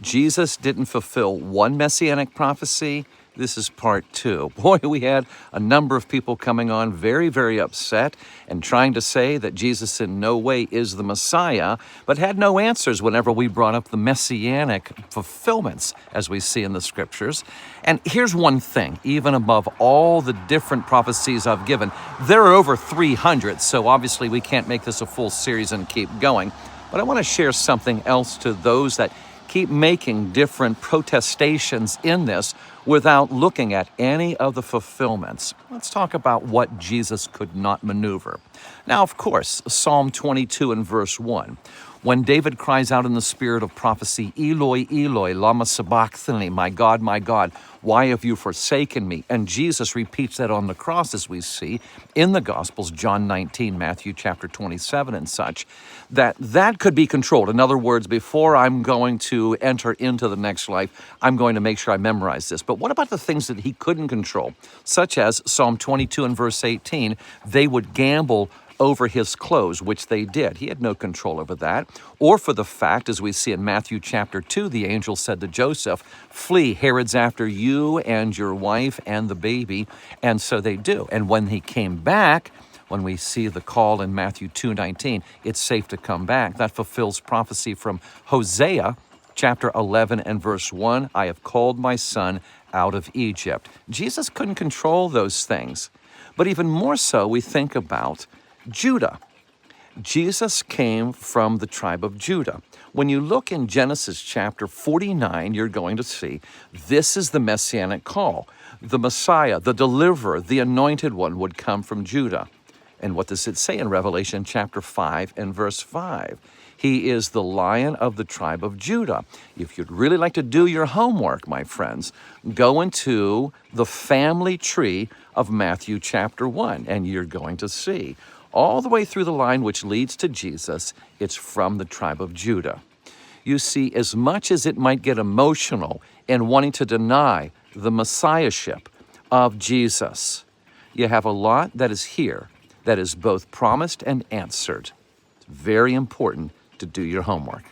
Jesus didn't fulfill one messianic prophecy. This is part two. Boy, we had a number of people coming on very, very upset and trying to say that Jesus in no way is the Messiah, but had no answers whenever we brought up the messianic fulfillments as we see in the scriptures. And here's one thing, even above all the different prophecies I've given, there are over 300, so obviously we can't make this a full series and keep going. But I want to share something else to those that keep making different protestations in this without looking at any of the fulfillments. Let's talk about what Jesus could not maneuver. Now, of course, Psalm 22 and verse 1. When David cries out in the spirit of prophecy, Eloi, Eloi, lama sabachthani, my God, why have you forsaken me? And Jesus repeats that on the cross, as we see in the Gospels, John 19, Matthew chapter 27 and such, that could be controlled. In other words, before I'm going to enter into the next life, I'm going to make sure I memorize this. But what about the things that he couldn't control, such as Psalm 22 and verse 18, they would gamble over his clothes, which they did. He had no control over that. Or for the fact, as we see in Matthew chapter 2, the angel said to Joseph, flee, Herod's after you and your wife and the baby. And so they do. And when he came back, when we see the call in Matthew 2:19, it's safe to come back. That fulfills prophecy from Hosea chapter 11 and verse 1, I have called my son out of Egypt. Jesus couldn't control those things. But even more so, we think about Judah. Jesus came from the tribe of Judah. When you look in Genesis chapter 49, you're going to see this is the messianic call. The Messiah, the deliverer, the anointed one would come from Judah. And what does it say in Revelation chapter 5 and verse 5? He is the Lion of the tribe of Judah. If you'd really like to do your homework, my friends, go into the family tree of Matthew chapter 1, and you're going to see all the way through the line which leads to Jesus, it's from the tribe of Judah. You see, as much as it might get emotional in wanting to deny the messiahship of Jesus, you have a lot that is here that is both promised and answered. It's very important to do your homework.